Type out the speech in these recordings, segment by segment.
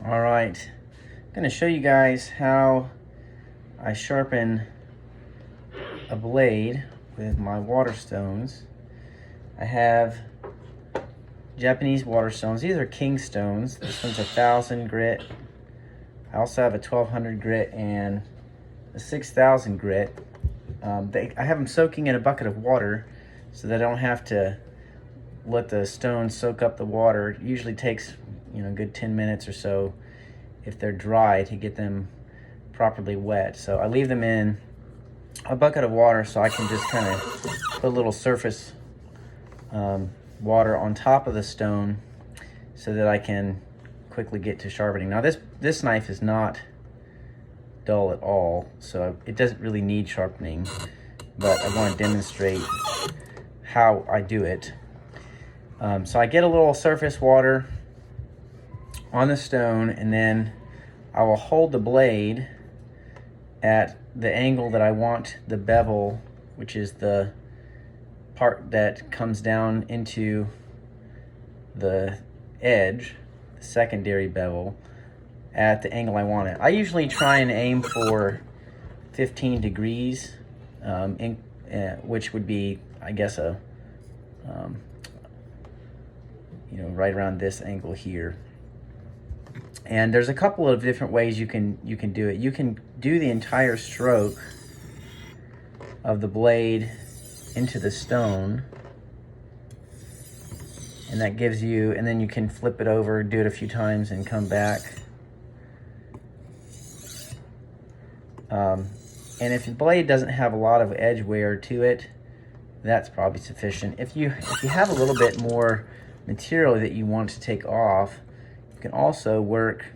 All right, I'm going to show you guys how I sharpen a blade with my water stones. I have Japanese water stones. These are king stones. This one's 1,000 grit. I also have a 1,200 grit and a 6,000 grit. I have them soaking in a bucket of water so that I don't have to let the stones soak up the water. It usually takes, a good 10 minutes or so if they're dry to get them properly wet. So I leave them in a bucket of water so I can just kind of put a little surface water on top of the stone so that I can quickly get to sharpening. Now this knife is not dull at all, so it doesn't really need sharpening, but I want to demonstrate how I do it. So I get a little surface water on the stone, and then I will hold the blade at the angle that I want the bevel, which is the part that comes down into the edge, the secondary bevel, at the angle I want it. I usually try and aim for 15 degrees, which would be, I guess, right around this angle here. And there's a couple of different ways you can do it. You can do the entire stroke of the blade into the stone, and that gives you, and then you can flip it over, do it a few times and come back. And if the blade doesn't have a lot of edge wear to it, that's probably sufficient. If you have a little bit more material that you want to take off, you can also work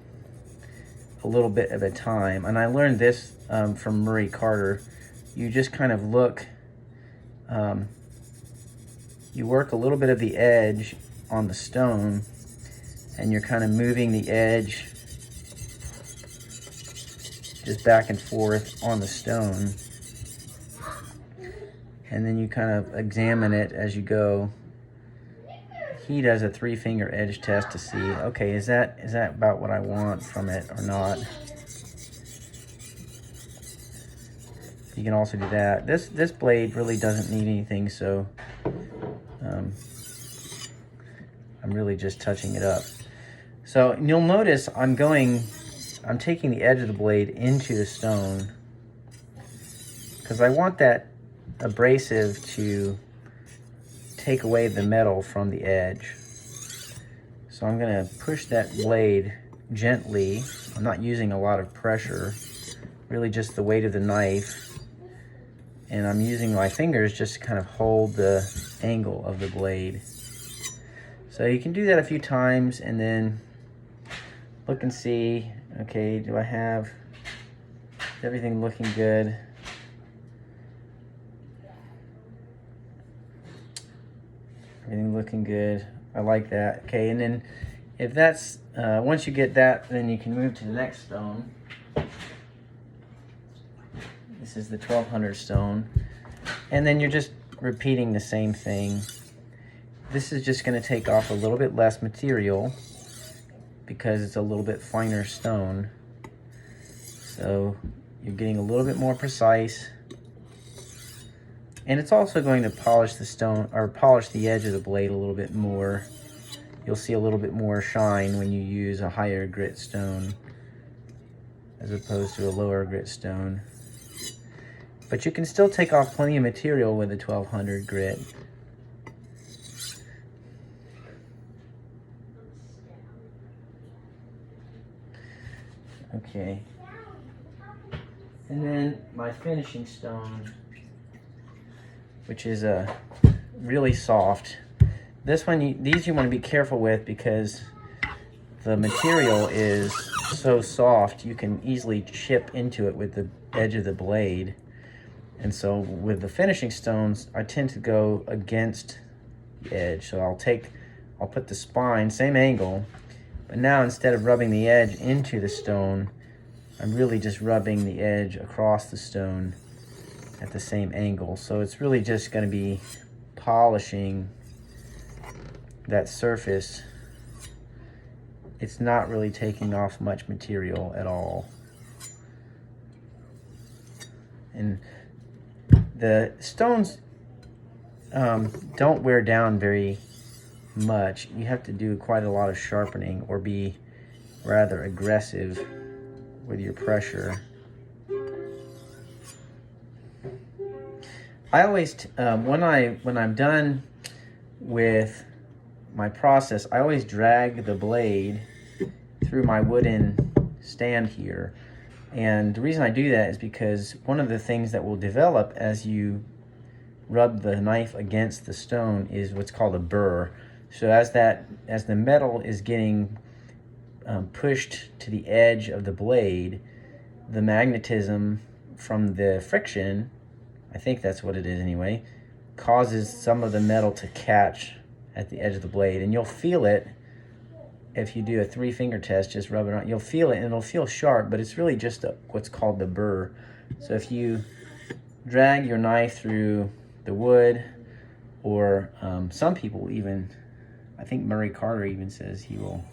a little bit at a time. And I learned this from Murray Carter. You just kind of look, you work a little bit of the edge on the stone, and you're kind of moving the edge just back and forth on the stone, and then you kind of examine it as you go. He does a 3-finger edge test to see, okay, is that about what I want from it or not? You can also do that. This blade really doesn't need anything, so I'm really just touching it up. So you'll notice I'm taking the edge of the blade into the stone because I want that abrasive to take away the metal from the edge. So I'm going to push that blade gently. I'm not using a lot of pressure, really just the weight of the knife. And I'm using my fingers just to kind of hold the angle of the blade. So you can do that a few times and then look and see, okay, is everything looking good? Everything looking good. I like that. Okay, and then if that's, once you get that, then you can move to the next stone. This is the 1,200 stone. And then you're just repeating the same thing. This is just going to take off a little bit less material because it's a little bit finer stone. So you're getting a little bit more precise. And it's also going to polish the stone, or polish the edge of the blade a little bit more. You'll see a little bit more shine when you use a higher grit stone as opposed to a lower grit stone. But you can still take off plenty of material with a 1,200 grit. Okay. And then my finishing stone, which is really soft. This one, these you want to be careful with because the material is so soft you can easily chip into it with the edge of the blade. And so with the finishing stones, I tend to go against the edge. So I'll put the spine, same angle, but now instead of rubbing the edge into the stone, I'm really just rubbing the edge across the stone at the same angle. So it's really just going to be polishing that surface it's not really taking off much material at all. And the stones don't wear down very much. You have to do quite a lot of sharpening or be rather aggressive with your pressure. I always, when I'm done with my process, I always drag the blade through my wooden stand here. And the reason I do that is because one of the things that will develop as you rub the knife against the stone is what's called a burr. So as the metal is getting pushed to the edge of the blade, the magnetism from the friction, I think that's what it is anyway, causes some of the metal to catch at the edge of the blade, and you'll feel it if you do a 3-finger test. Just rub it on, you'll feel it, and it'll feel sharp, but it's really just what's called the burr. So if you drag your knife through the wood, or some people even, I think Murray Carter even says he will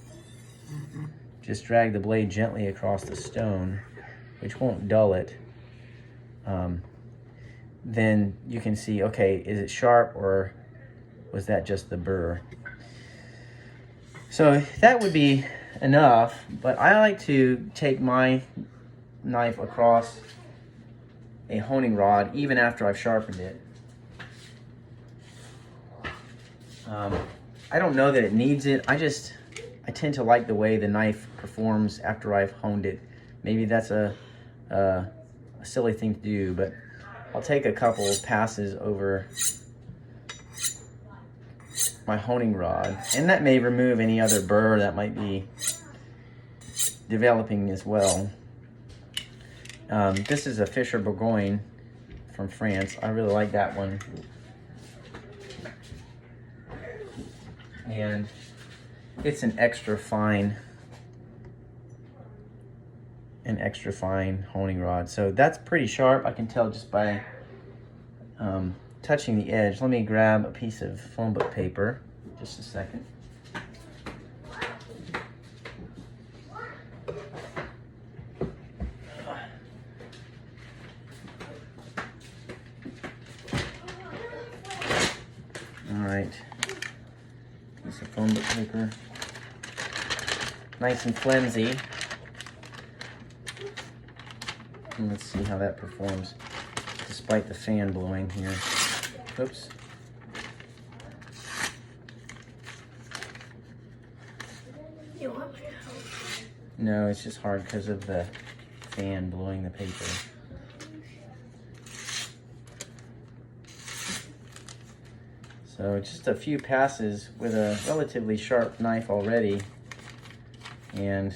just drag the blade gently across the stone, which won't dull it, then you can see, okay, is it sharp or was that just the burr? So that would be enough, but I like to take my knife across a honing rod even after I've sharpened it. I don't know that it needs it. I tend to like the way the knife performs after I've honed it. Maybe that's a silly thing to do, but I'll take a couple passes over my honing rod, and that may remove any other burr that might be developing as well. This is a Fisher Bourgogne from France. I really like that one. And it's an extra fine honing rod. So that's pretty sharp. I can tell just by touching the edge. Let me grab a piece of phone book paper. Just a second. All right. Piece of phone book paper. Nice and flimsy. And let's see how that performs despite the fan blowing here. Oops. You want my help? No, it's just hard because of the fan blowing the paper. So just a few passes with a relatively sharp knife already, and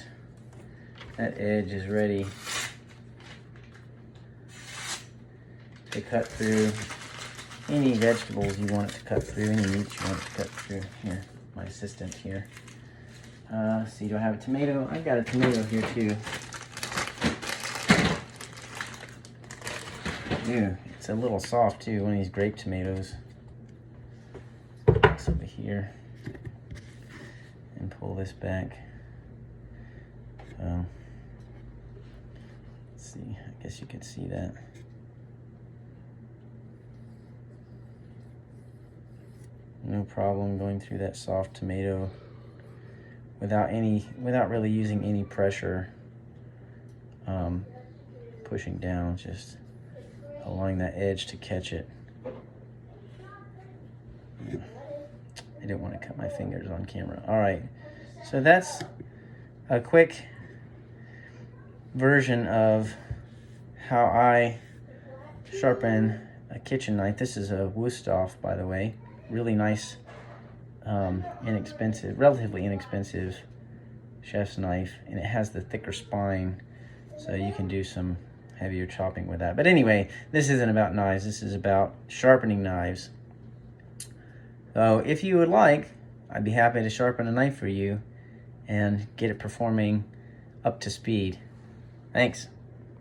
that edge is ready to cut through any vegetables you want it to cut through, any meat you want it to cut through. Here, my assistant here. See, do I have a tomato? I've got a tomato here too. Ew, it's a little soft too, one of these grape tomatoes. This over here. And pull this back. So, let's see, I guess you can see that. No problem going through that soft tomato without really using any pressure, pushing down, just allowing that edge to catch it. I didn't want to cut my fingers on camera. All right, so that's a quick version of how I sharpen a kitchen knife. This is a Wusthof, by the way. Really nice, inexpensive, relatively inexpensive chef's knife, and it has the thicker spine, so you can do some heavier chopping with that. But anyway, this isn't about knives, this is about sharpening knives. So if you would like, I'd be happy to sharpen a knife for you and get it performing up to speed. Thanks.